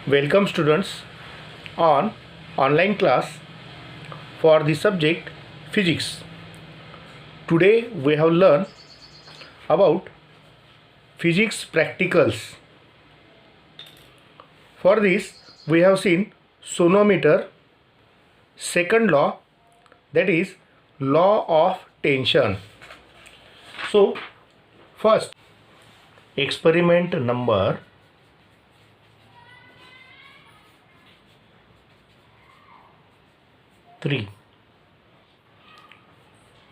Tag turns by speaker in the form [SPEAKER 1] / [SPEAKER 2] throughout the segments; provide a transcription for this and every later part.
[SPEAKER 1] Welcome students on online class for the subject physics. Today we have learned about physics practicals. For this we have seen sonometer, second law, that is law of tension. So first, experiment number 3,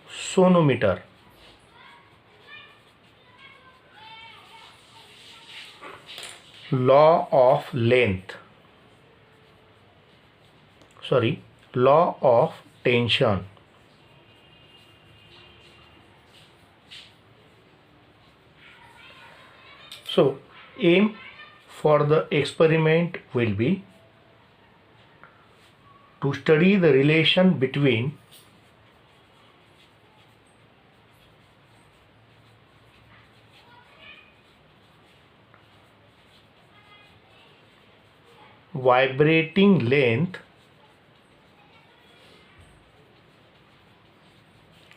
[SPEAKER 1] sonometer. Law of tension. So aim for the experiment will be to study the relation between vibrating length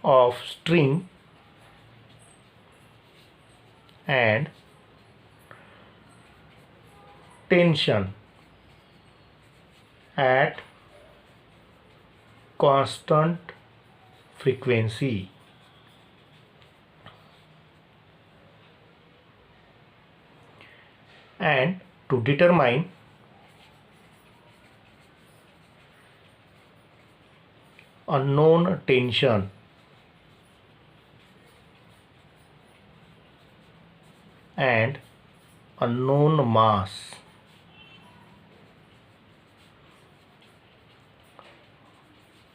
[SPEAKER 1] of string and tension at constant frequency. And to determine unknown tension and unknown mass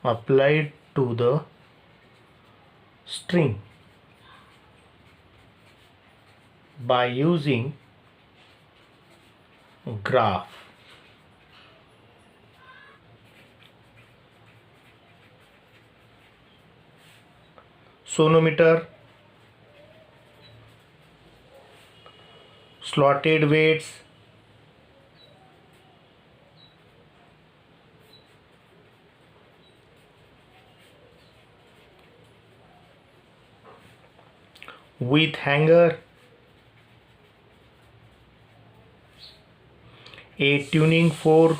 [SPEAKER 1] applied to the string by using graph. Sonometer, slotted weights, with hanger, a tuning fork,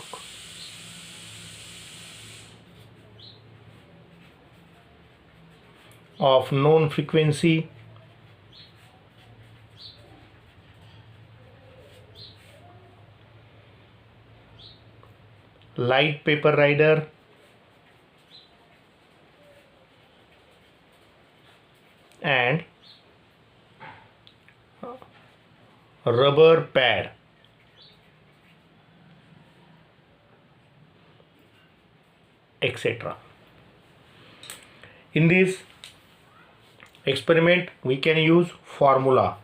[SPEAKER 1] of known frequency, light paper rider, and rubber pad. Etc. In this experiment we can use formula.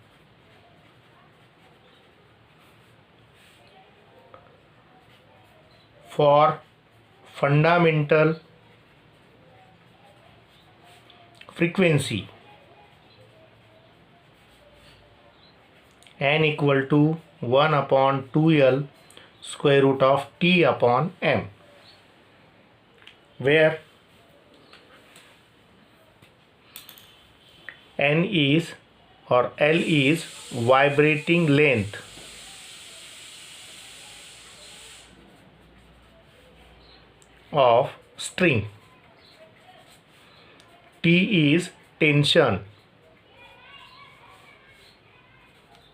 [SPEAKER 1] For fundamental frequency, n equal to 1 upon 2l square root of t upon m, where n is or L is vibrating length of string, T is tension,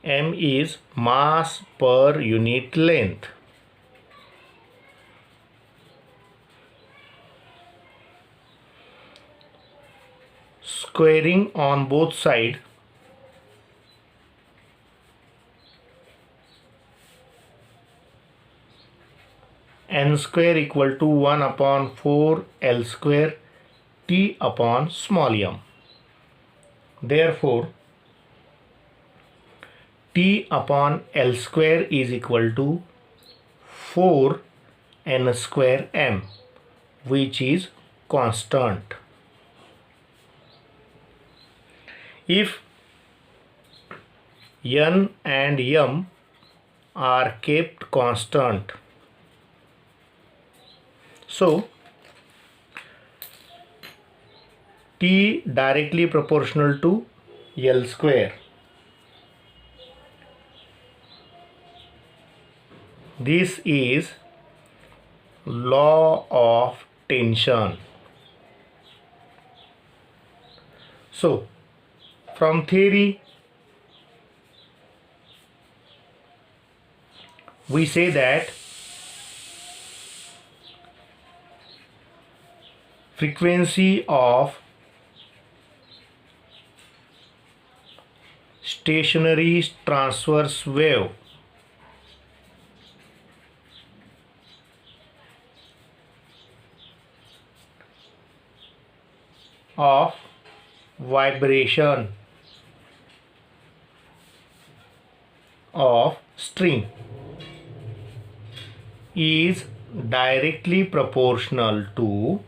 [SPEAKER 1] M is mass per unit length. Squaring on both sides, n square equal to 1 upon 4 L square T upon small m. Therefore, T upon L square is equal to 4 n square m, which is constant. If n and m are kept constant. So T directly proportional to L square. This is law of tension. So from theory we say that frequency of stationary transverse wave of vibration of string is directly proportional to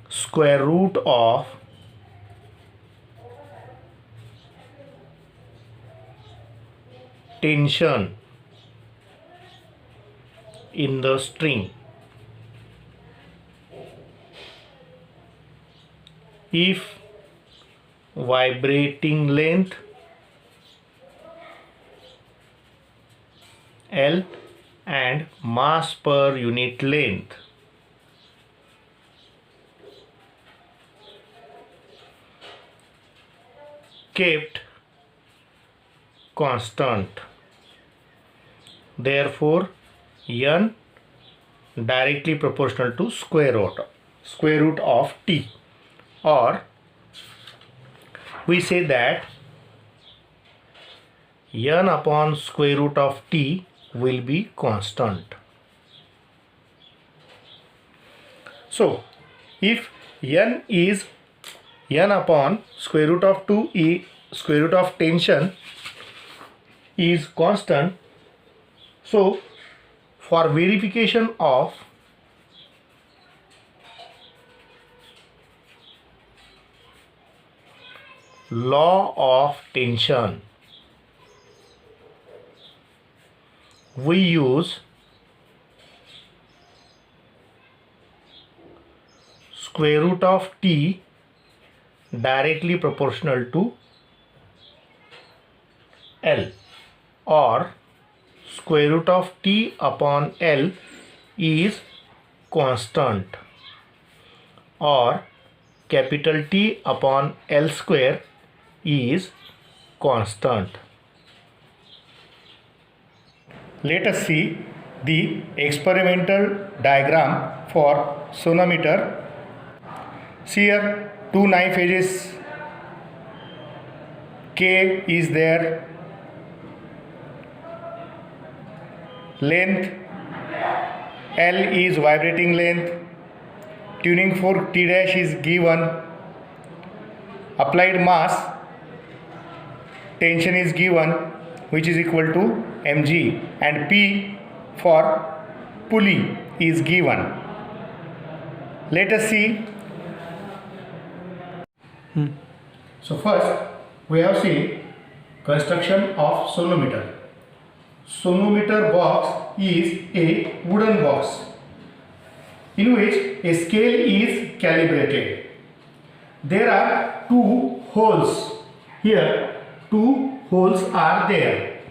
[SPEAKER 1] square root of tension in the string. If vibrating length L and mass per unit length kept constant, therefore n directly proportional to square root of t, or we say that n upon square root of t will be constant. So if n is n upon square root of 2 e square root of tension is constant, so for verification of law of tension we use square root of t directly proportional to L, or square root of t upon L is constant, or capital T upon L square is constant. Let us see the experimental diagram for sonometer. See here, two knife edges, K is there, length L is vibrating length, tuning fork T dash is given, applied mass tension is given which is equal to mg, and P for pulley is given. Let us see. So first we have seen construction of sonometer. Sonometer box is a wooden box in which a scale is calibrated. There are two holes here. Two holes are there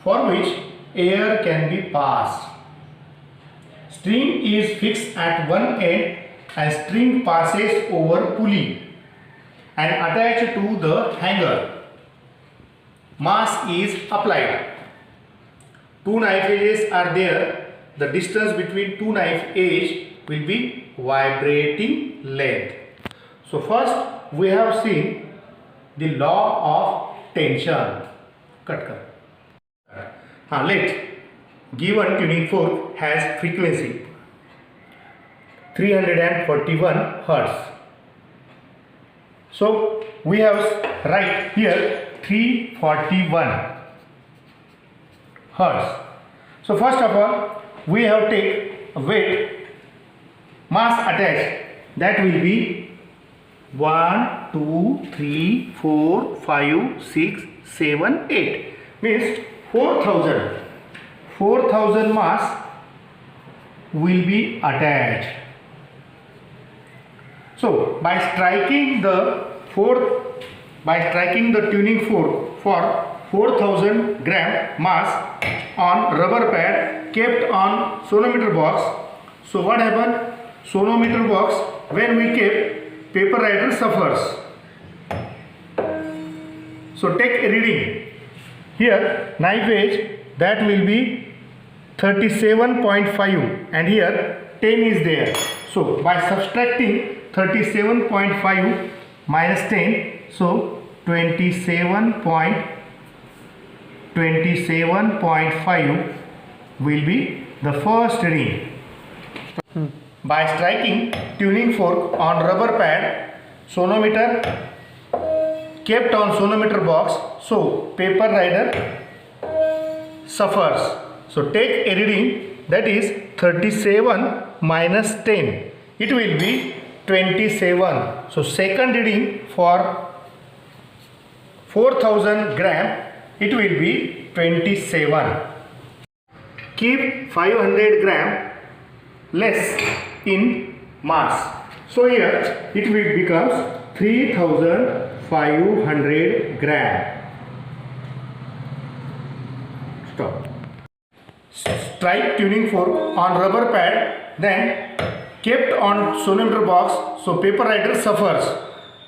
[SPEAKER 1] for which air can be passed. String is fixed at one end and string passes over pulley and attached to the hanger. Mass is applied. Two knife edges are there. The distance between two knife edge will be vibrating length. So first we have seen the law of tension. Let given tuning fork has frequency 341 Hertz. So we have write here 341 Hertz. So first of all we have take weight mass attached, that will be 1, 2, 3, 4, 5, 6, 7, 8. Means 4000. 4000 mass will be attached. So by striking the tuning fork for 4000 gram mass on rubber pad kept on sonometer box. So what happened? Sonometer box, when we kept, paper writer suffers. So take a reading. Here knife edge, that will be 37.5 and here 10 is there. So by subtracting 37.5 minus 10, so 27.5 will be the first reading. By striking tuning fork on rubber pad, sonometer kept on sonometer box, so paper rider suffers. So take a reading, that is 37 minus 10. It will be 27. So second reading for 4000 gram, it will be 27. Keep 500 gram less in mass. So here it will becomes 3500 gram. Stop. Strike tuning fork on rubber pad, then kept on sonometer box, so paper writer suffers.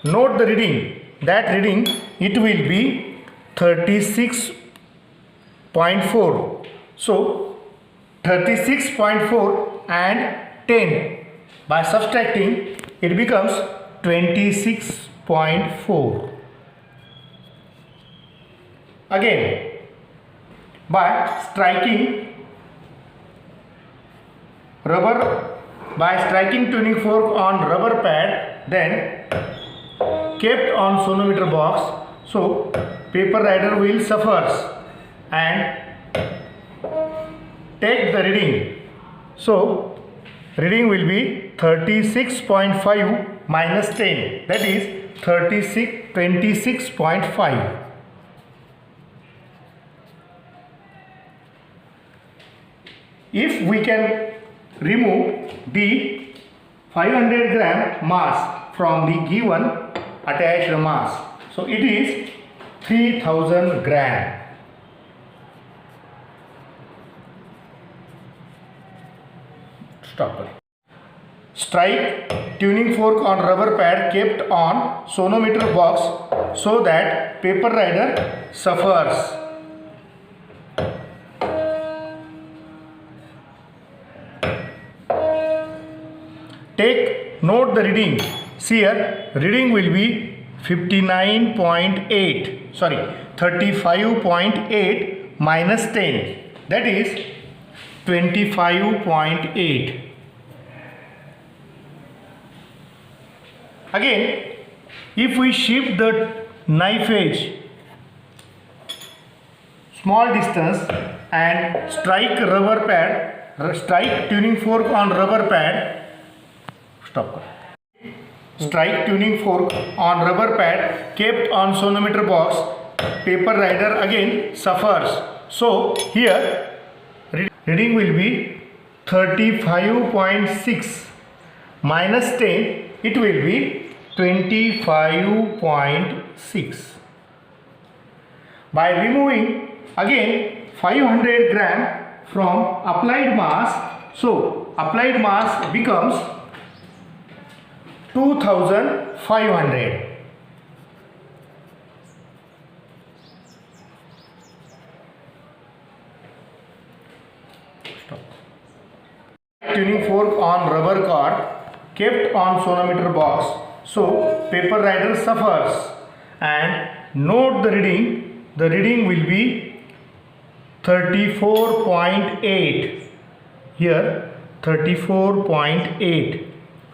[SPEAKER 1] Note the reading. That reading, it will be 36.4. So 36.4 and 10. By subtracting, it becomes 26.4. Again, by striking tuning fork on rubber pad, then kept on sonometer box, so paper rider will suffers and take the reading. So reading will be 36.5 minus 10, that is 26.5. If we can remove the 500 gram mass from the given attached mass, so it is 3000 gram. Stop. Strike tuning fork on rubber pad kept on sonometer box, so that paper rider suffers. Take note the reading. See here, reading will be 35.8 minus 10, that is 25.8. Again, if we shift the knife edge small distance and strike tuning fork on rubber pad, strike tuning fork on rubber pad kept on sonometer box, paper rider again suffers. So here reading will be 35.6 minus 10, it will be 25.6. By removing again 500 gram from applied mass, so applied mass becomes 2500. Tuning fork on rubber cord kept on sonometer box, so paper rider suffers. And note the reading. The reading will be 34.8. Here 34.8.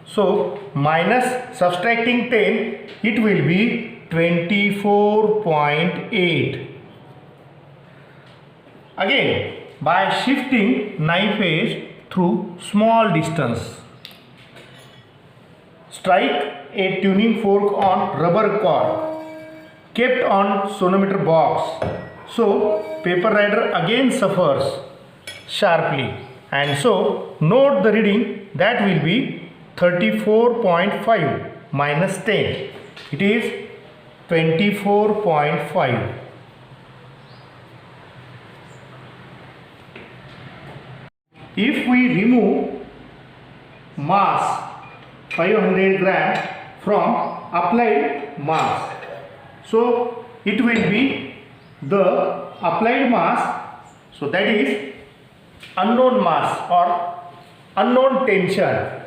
[SPEAKER 1] So minus subtracting 10, it will be 24.8. Again, by shifting knife edge through small distance, Strike a tuning fork on rubber cord kept on sonometer box. So paper rider again suffers sharply, and so note the reading, that will be 34.5 minus 10. It is 24.5. If we remove mass 500 gram from applied mass, so it will be the applied mass, so that is unknown mass or unknown tension.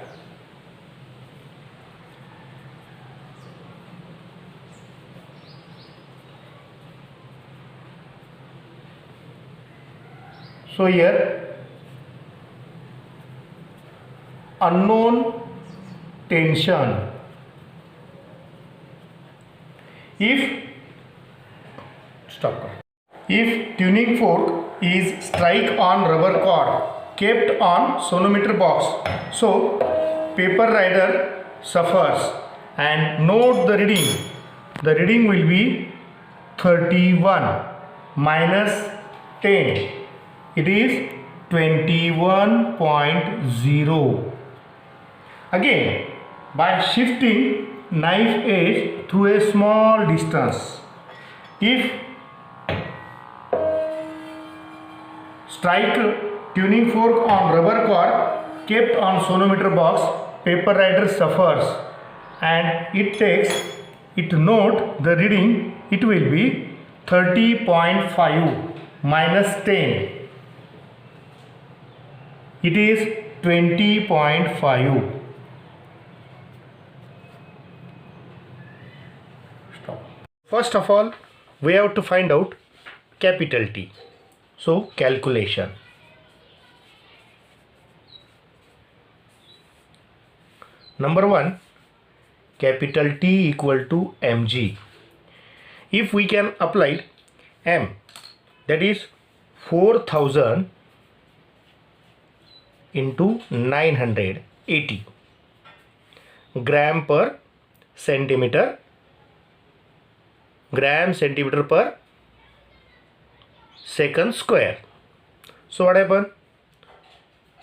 [SPEAKER 1] So here unknown tension. If tuning fork is strike on rubber cord kept on sonometer box, so paper rider suffers, and note the reading. The reading will be 31 minus 10. It is 21.0. Again, by shifting knife edge through a small distance, if strike tuning fork on rubber cord kept on sonometer box, paper rider suffers, and it note the reading, it will be 30.5 minus 10. It is 20.5. First of all, we have to find out capital T. So calculation. Number 1, capital T equal to mg. If we can apply m, that is 4000 into 980 gram per centimeter, gram centimeter per second square. So what happened?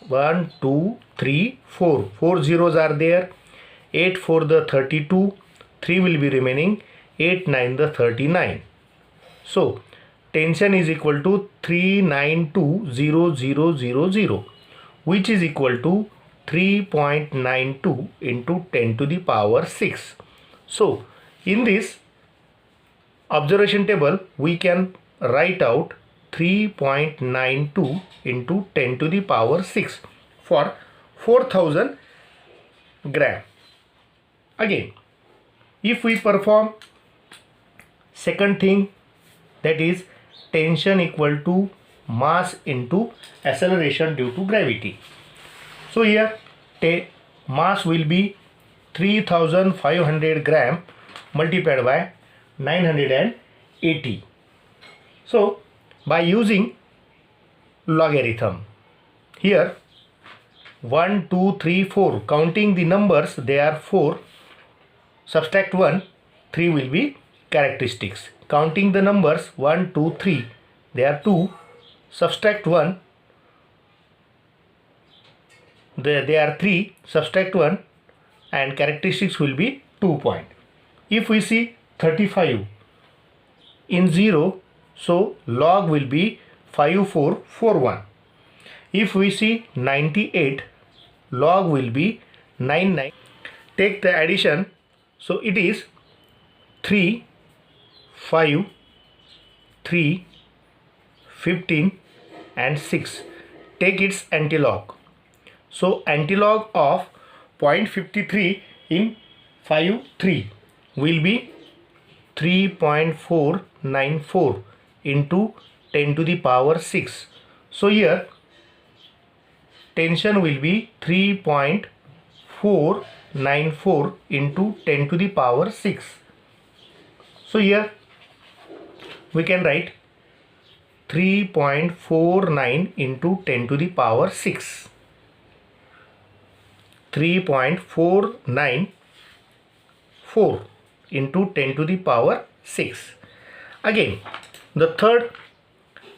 [SPEAKER 1] 1, 2, 3, 4. 4 zeros are there. 8 for the 32. 3 will be remaining. 8, 9 the 39. So tension is equal to 3920000, which is equal to 3.92 into 10 to the power 6. So in this observation table, we can write out 3.92 into 10 to the power 6 for 4000 gram. Again, if we perform second thing, that is tension equal to mass into acceleration due to gravity. So here mass will be 3500 gram multiplied by 980. So by using logarithm, here 1, 2, 3, 4, counting the numbers, they are 4, subtract 1, 3 will be characteristics. Counting the numbers 1, 2, 3, they are 2, subtract 1, they are 3, subtract 1, and characteristics will be 2 point. If we see 35 in 0, so log will be 5441. If we see 98, log will be 99. Take the addition, so it is 3, 5, 3, 15 and 6. Take its antilog. So antilog of 0.53 in 5, 3 will be 3.494 into 10 to the power 6. So here tension will be 3.494 into 10 to the power 6. So here we can write 3.49 into 10 to the power 6. 3.49 4 into 10 to the power 6. Again, the third,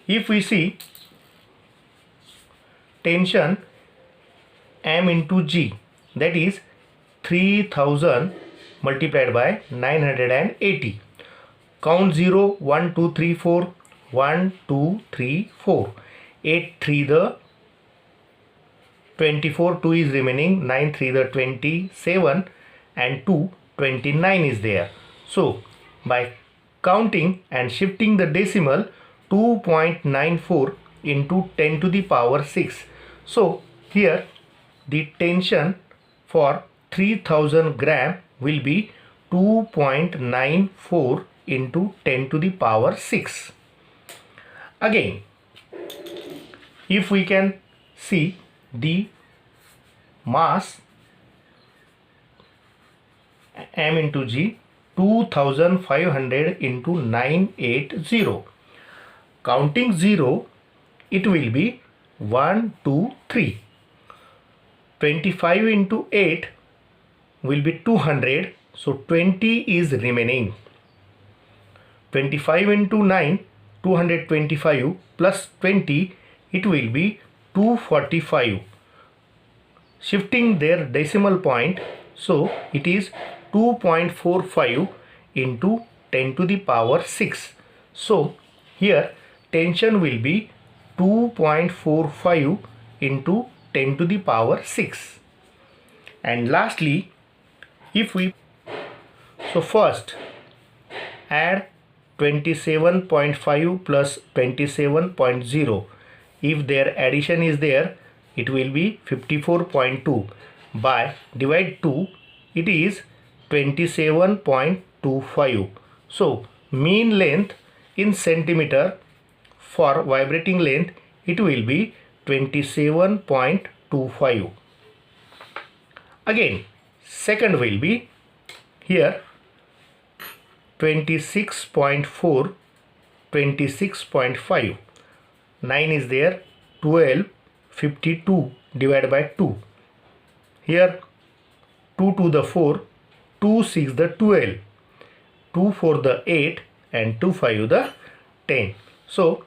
[SPEAKER 1] if we see tension M into G, that is 3000 multiplied by 980. Count 0, 1, 2, 3, 4, 1, 2, 3, 4. 8, 3 the 24, 2 is remaining, 9, 3 the 27 and 2, 29 is there. So, by counting and shifting the decimal, 2.94 into 10 to the power 6. So, here the tension for 3000 gram will be 2.94 into 10 to the power 6. Again, if we can see the mass M into G, 2500 into 980. Counting 0, it will be 1, 2, 3. 25 into 8 will be 200. So 20 is remaining. 25 into 9, 225 plus 20, it will be 245. Shifting their decimal point, so it is 2.45 into 10 to the power 6. So here tension will be 2.45 into 10 to the power 6. And lastly, if we, so first add 27.5 plus 27.0. If their addition is there, it will be 54.2. By divide 2, it is 27.25. So mean length in centimeter for vibrating length, it will be 27.25. Again, second will be here 26.4, 26.5. 9 is there, 12, 52 divided by 2. Here 2 to the 4, 2 6 the 12, 2 4 the 8 and 2 5 the 10. So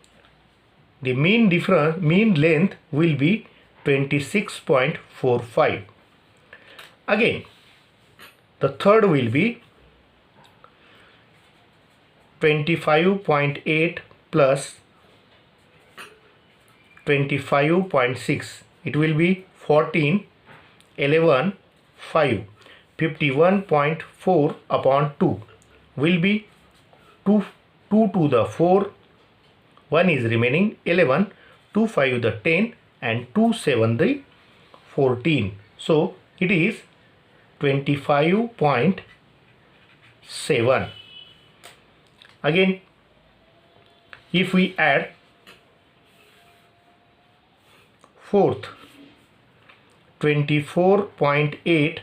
[SPEAKER 1] the mean length will be 26.45. Again, the third will be 25.8 plus 25.6. It will be 14, 11, 5. 51.4 upon 2 will be 2 to the 4. 1 is remaining, 11, 2 5 the 10 and 2 7 the 14. So it is 25.7. Again, if we add fourth 24.8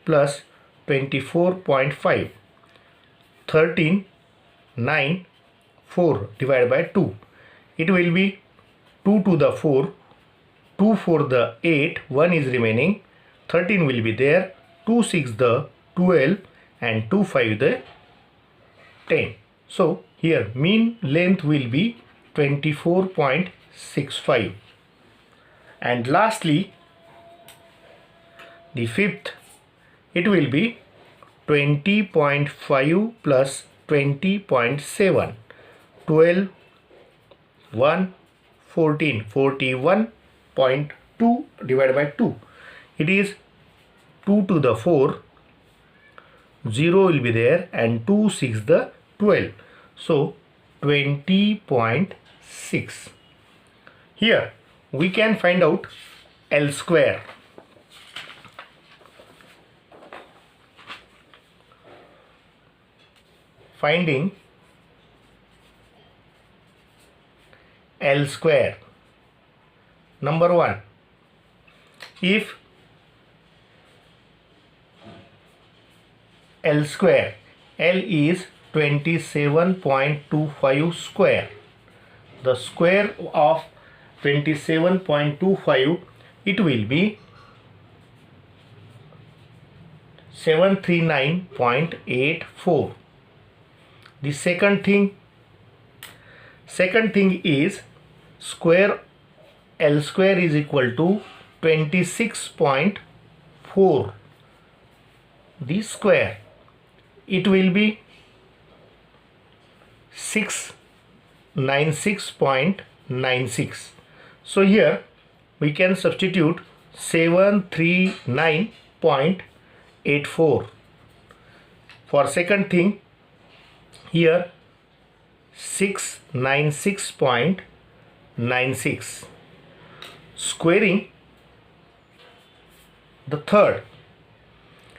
[SPEAKER 1] plus 24.5, 13, 9, 4 divided by 2. It will be 2 to the 4, 2 4 the 8, 1 is remaining, 13 will be there, 2 6 the 12 and 2 5 the 10. So here mean length will be 24.65. And lastly, the fifth, it will be 20.5 plus 20.7, 12, 1, 14, 41.2 divided by 2. It is 2 to the 4, 0 will be there and 2 6 the 12. So 20.6. Here we can find out L square. Finding L square. Number 1. If L square, L is 27.25 square. The square of 27.25, it will be 739.84. The second thing is square L square is equal to 26.4. The square, it will be 696.96. So here we can substitute 739.84. For second thing, here 696.96. Squaring the third,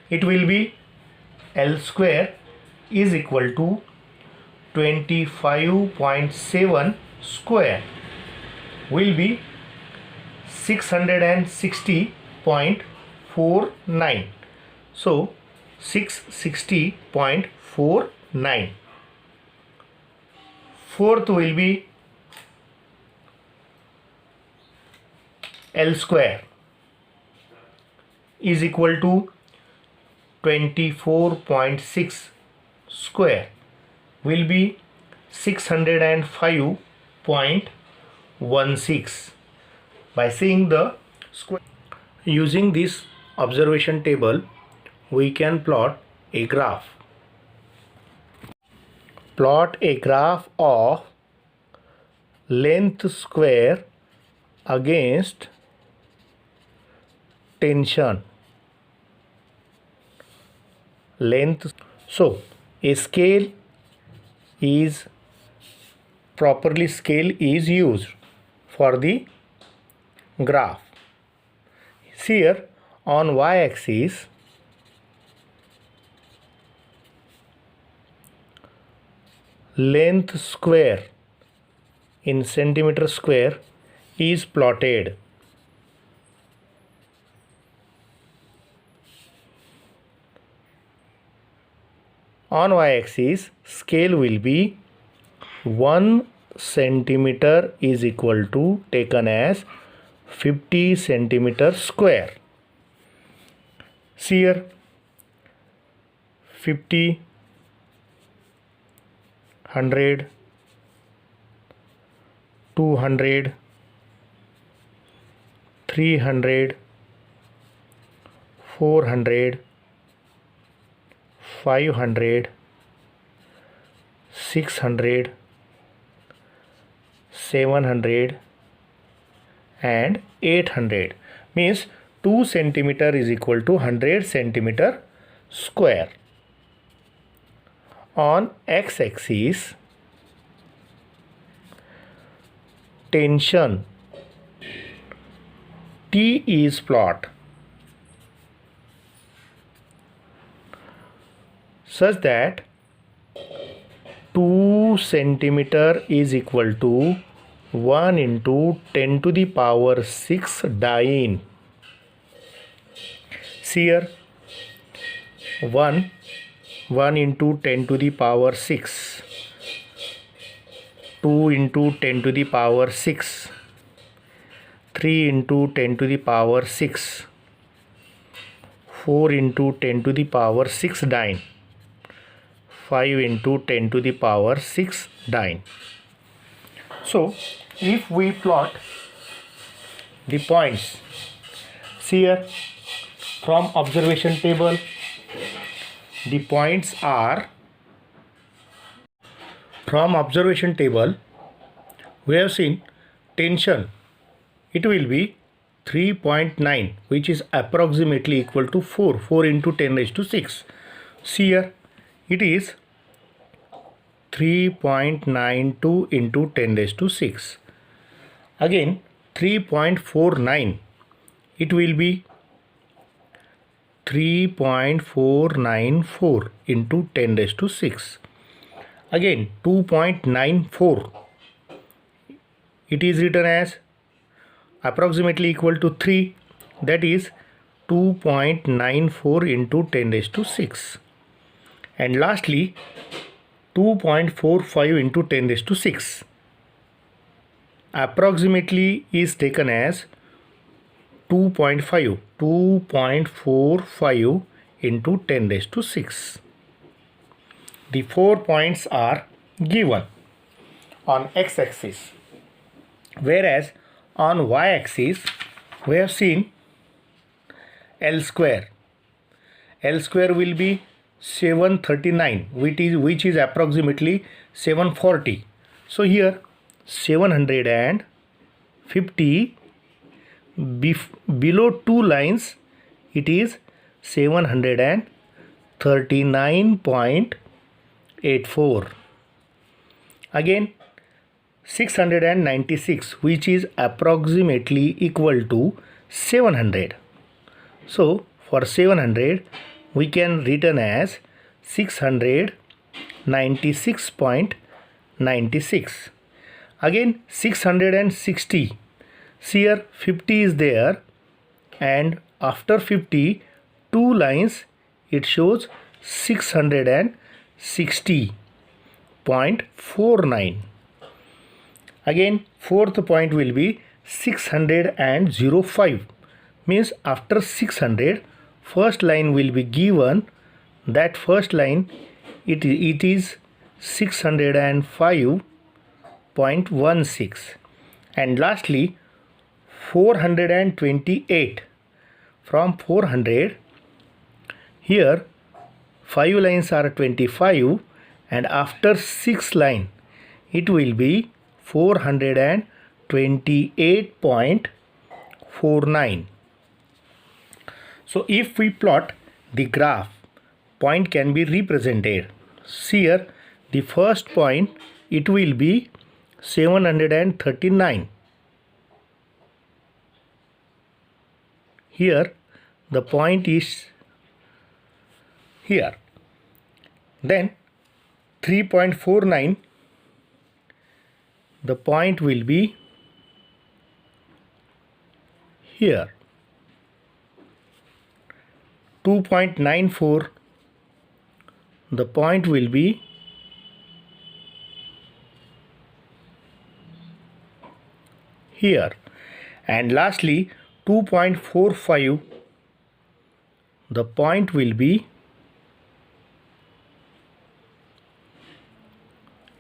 [SPEAKER 1] it will be L square is equal to 25.7 square will be 660.49. So 660.49. Fourth will be L square is equal to 24.6 square will be 605.16. By seeing the square, using this observation table, we can plot a graph. Plot a graph of length square against tension. Length. So a scale is used for the graph. Here on y-axis, length square in centimeter square is plotted. On y-axis, scale will be 1 centimeter is equal to taken as 50 centimeter square. See here 50, 100, 200, 300, 400, 500, 600, 700 and 800. Means 2 centimeter is equal to 100 centimeter square. On x-axis, tension T is plot such that 2 centimeter is equal to 1 into 10 to the power 6 dyne. See here 1 into 10 to the power 6, 2 into 10 to the power 6, 3 into 10 to the power 6, 4 into 10 to the power 6 dyne, 5 into 10 to the power 6 dyne. So if we plot the points, see here from observation table, the points are, from observation table we have seen tension, it will be 3.9, which is approximately equal to 4 into 10 raised to 6. See here it is 3.92 into 10 raised to 6. Again 3.49, it will be 3.494 into 10 raised to 6. Again 2.94, it is written as approximately equal to 3, that is 2.94 into 10 raised to 6. And lastly 2.45 into 10 raised to 6. Approximately is taken as 2.45 into 10 raised to 6. The 4 points are given on x-axis, whereas on y-axis we have seen L square. L square will be 739, which is approximately 740. So here 750, below 2 lines it is 739.84. Again 696, which is approximately equal to 700. So for 700 we can written as 696.96. Again 660. Here 50 is there, and after 50 2 lines it shows 660.49. Again fourth point will be 605, means after 600 first line will be given. That first line it is 605.16. and lastly 428. From 400, here 5 lines are 25, and after 6 line it will be 428.49. So if we plot the graph, point can be represented. Here the first point it will be 739. Here the point is here. Then 3.49, the point will be here. 2.94, the point will be here. And lastly 2.45, the point will be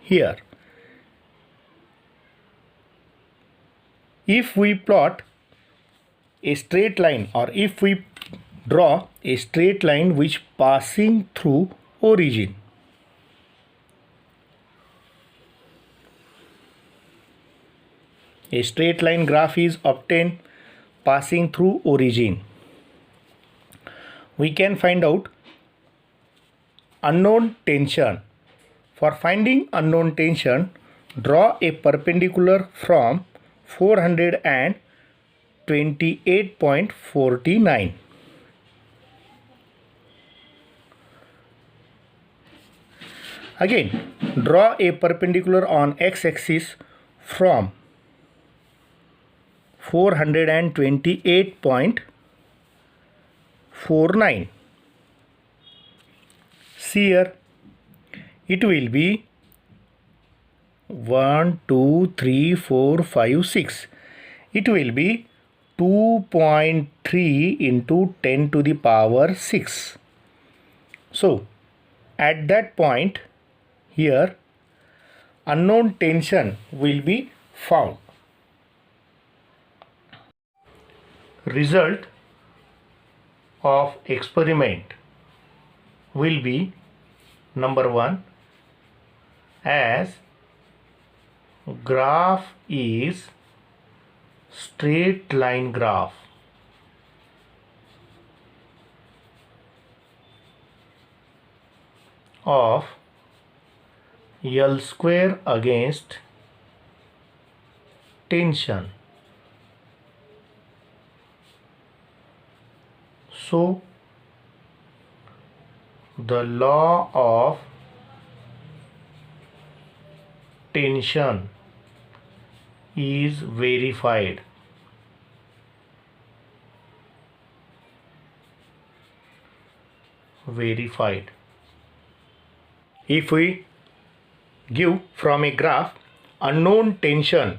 [SPEAKER 1] here. If we plot a straight line, or if we draw a straight line which passing through origin, a straight line graph is obtained passing through origin, we can find out unknown tension. For finding unknown tension, draw a perpendicular from 428.49. Again, draw a perpendicular on x-axis from 428.49. See here, it will be 1, 2, 3, 4, 5, 6. It will be 2.3 into 10 to the power 6. So at that point here unknown tension will be found. Result of experiment will be number 1, as graph is straight line graph, of L square against tension. So the law of tension is verified. If we give from a graph unknown tension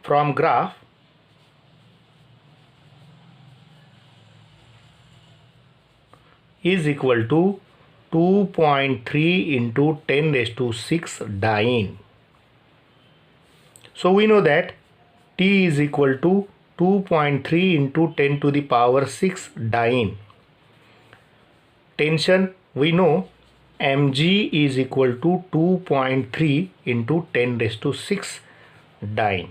[SPEAKER 1] from graph, is equal to 2.3 into 10 raised to 6 dyne. So we know that T is equal to 2.3 into 10 to the power 6 dyne. Tension we know mg is equal to 2.3 into 10 raised to 6 dyne.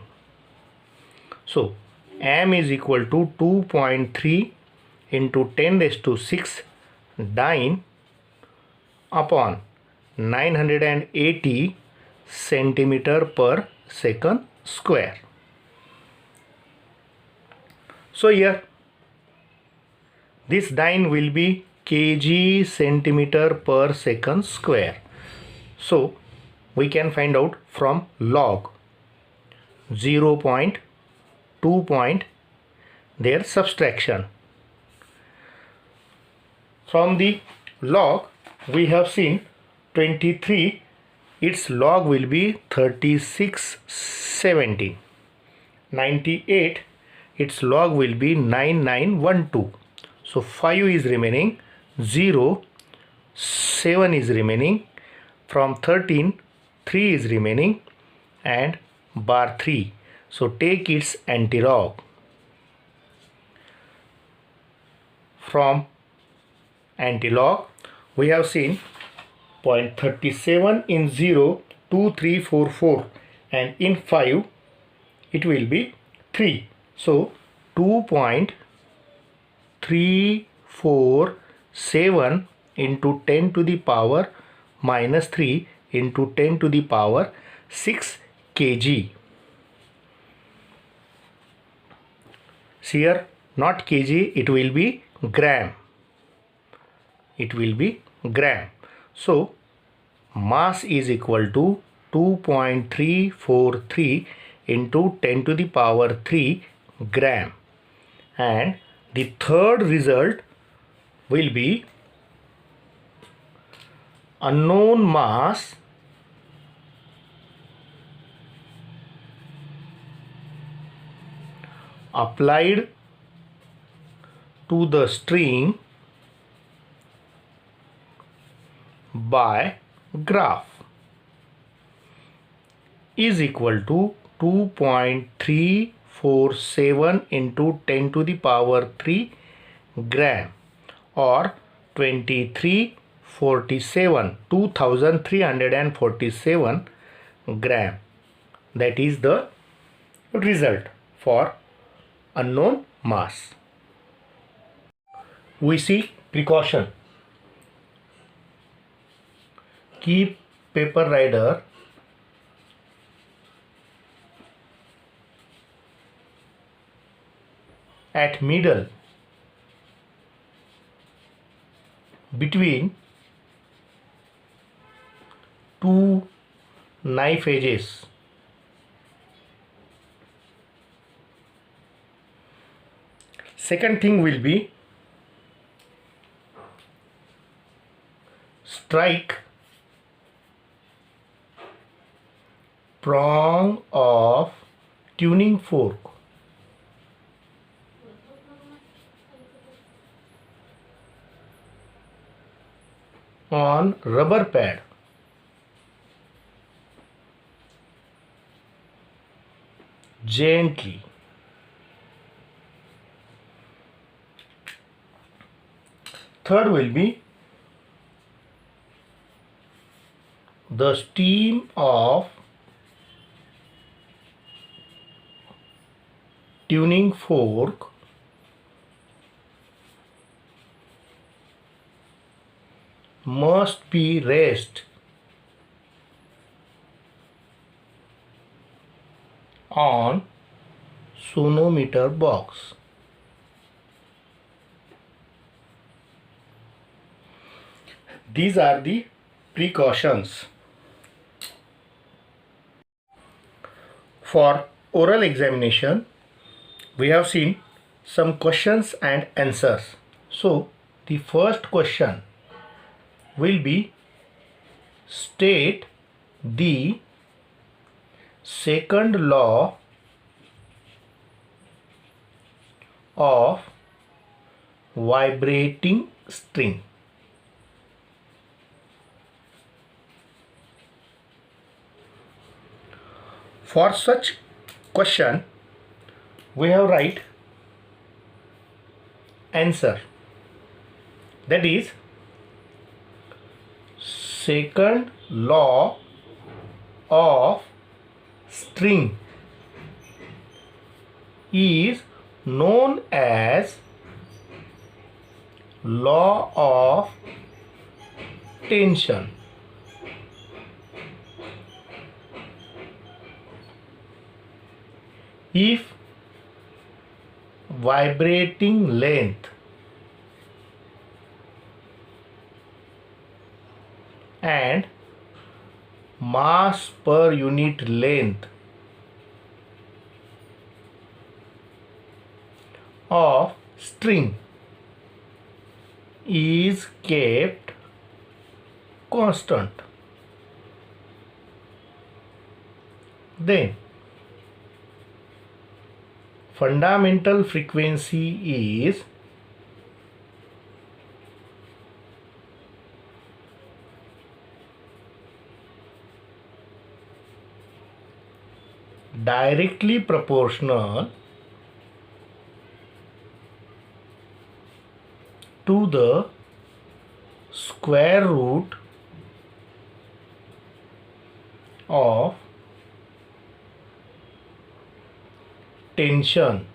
[SPEAKER 1] So m is equal to 2.3 into 10 raised to 6 dyne upon 980 centimeter per second square. So here this dyne will be kg centimeter per second square. So we can find out from log 0.2 point their subtraction. From the log we have seen 23, its log will be 3670. 98, its log will be 9912. So 5 is remaining, 0, 7 is remaining, from 13, 3 is remaining and bar 3. So take its antilog. From antilog we have seen 0.37 in 0, 2, 3, 4, 4 and in 5 it will be 3. So 2.347 into 10 to the power minus 3 into 10 to the power 6 kg. Here not kg, it will be gram. It will be gram. So mass is equal to 2.343 into 10 to the power 3 gram. And the third result will be unknown mass applied to the string by graph is equal to 2.347 into 10 to the power 3 gram or 2347 gram. That is the result for unknown mass. We see precaution. Keep paper rider at middle between two knife edges. Second thing will be strike prong of tuning fork on rubber pad gently. Third will be the stem of tuning fork must be raised on sonometer box. These are the precautions. For oral examination, we have seen some questions and answers. So, the first question will be state the second law of vibrating string. For such question, we have write answer. That is, second law of string is known as law of tension. If vibrating length and mass per unit length of string is kept constant, then fundamental frequency is directly proportional to the square root of tension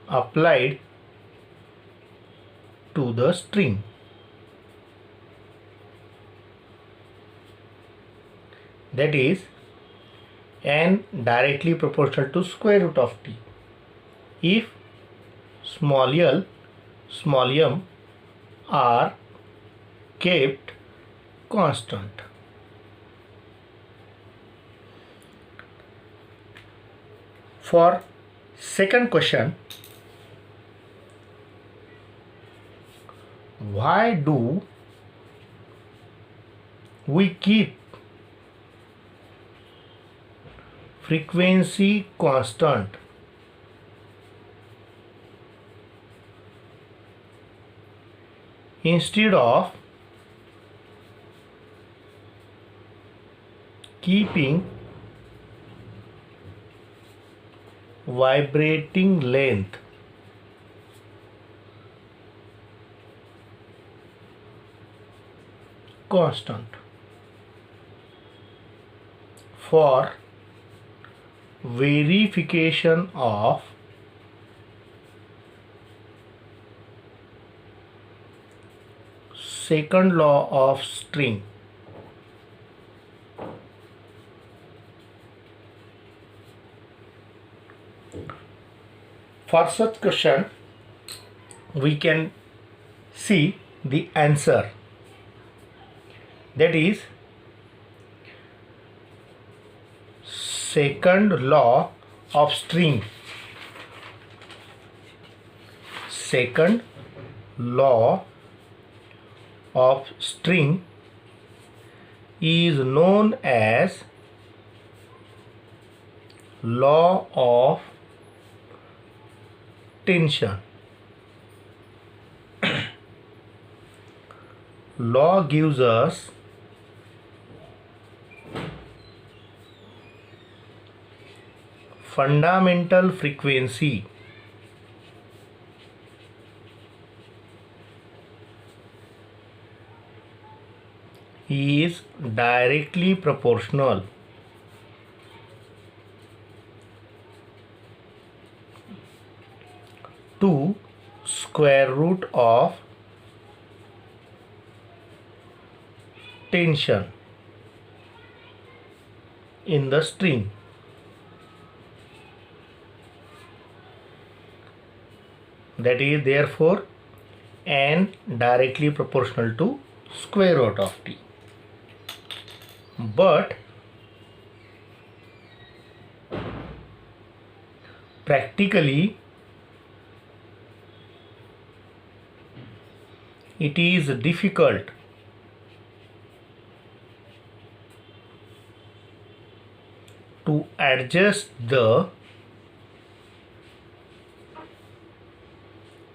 [SPEAKER 1] applied to the string. That is, n directly proportional to square root of t. If small l, small m are kept constant. For second question, why do we keep frequency constant instead of keeping vibrating length constant? For verification of second law of string, for such question we can see the answer. That is, second law of string, second law of string is known as law of tension. Law gives us fundamental frequency is directly proportional to square root of tension in the string. That is, therefore, n directly proportional to square root of t. But practically it is difficult to adjust the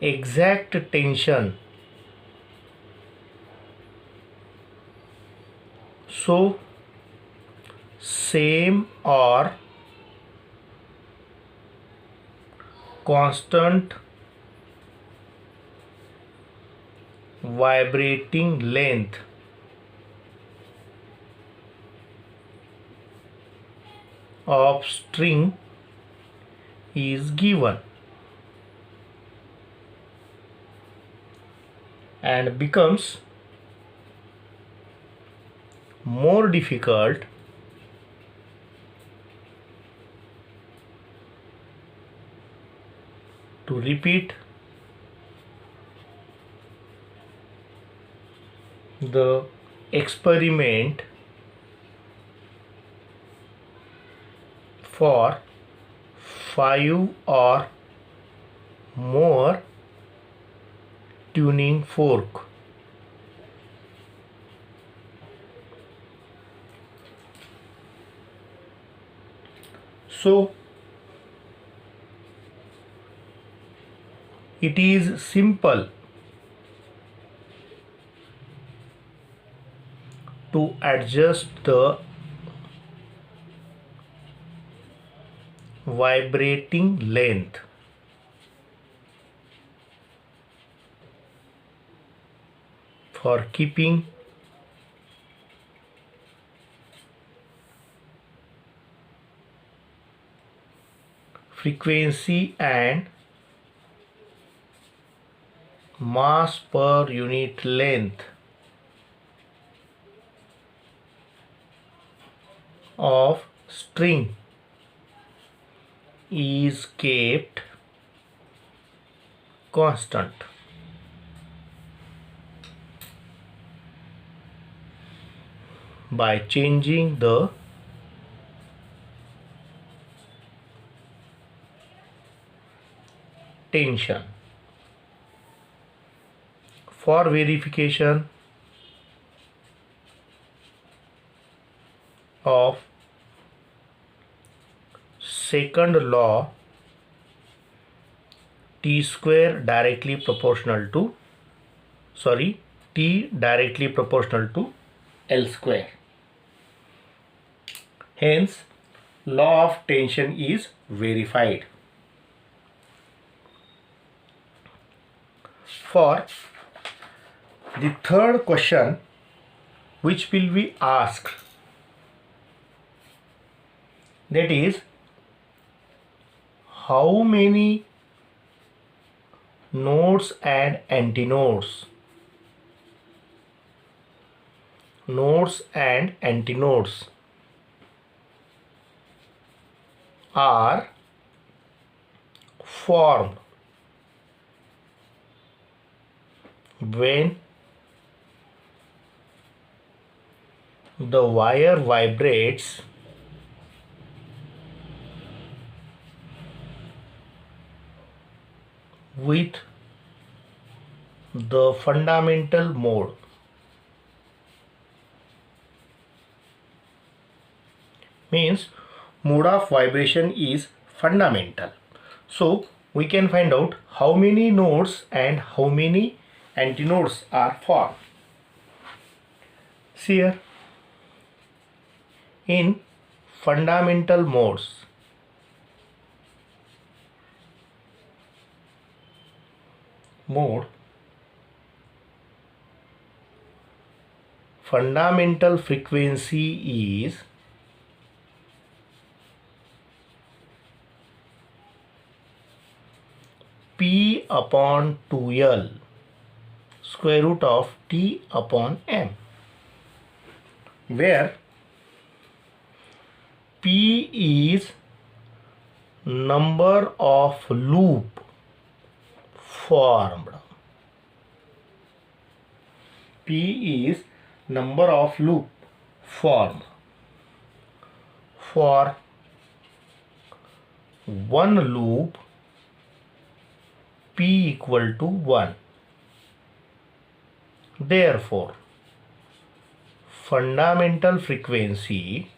[SPEAKER 1] exact tension. So same or constant vibrating length of string is given and becomes more difficult to repeat the experiment for 5 or more tuning fork. So it is simple to adjust the vibrating length for keeping frequency and mass per unit length of string is kept constant. By changing the tension. For verification of second law, T directly proportional to L square. Hence, law of tension is verified. For the third question, which will be asked, that is, how many nodes and antinodes are formed when the wire vibrates with the fundamental mode. Means mode of vibration is fundamental. So we can find out how many nodes and how many antinodes are formed. See here, in fundamental modes, fundamental frequency is P upon 2L square root of T upon M, where P is number of loop formed. P is number of loop formed. For one loop, P equal to 1. Therefore, fundamental frequency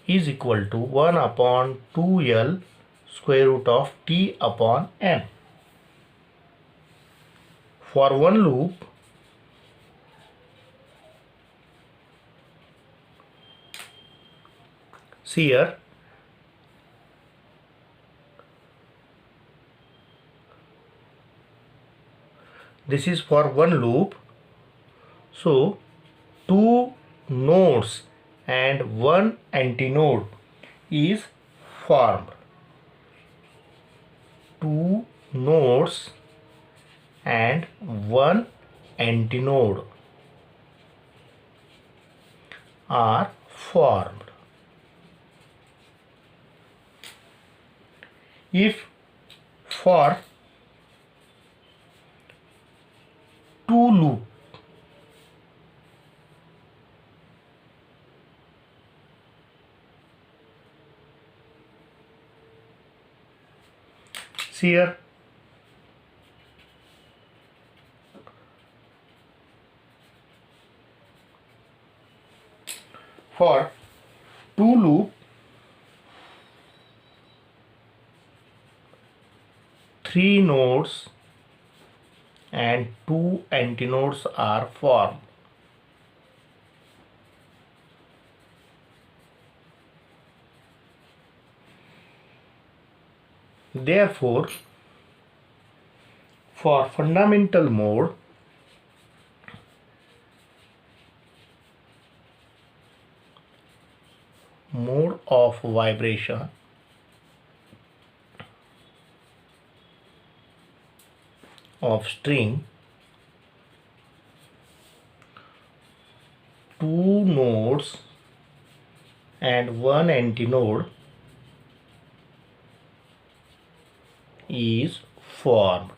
[SPEAKER 1] is equal to 1 upon 2L square root of T upon M. For one loop, See here, this is for one loop. So two nodes and one antinode is formed. Two nodes and one antinode are formed. If for two loop see here, for two loop, three nodes and two antinodes are formed. Therefore, for fundamental mode, mode of vibration, of string, two nodes and one antinode is formed.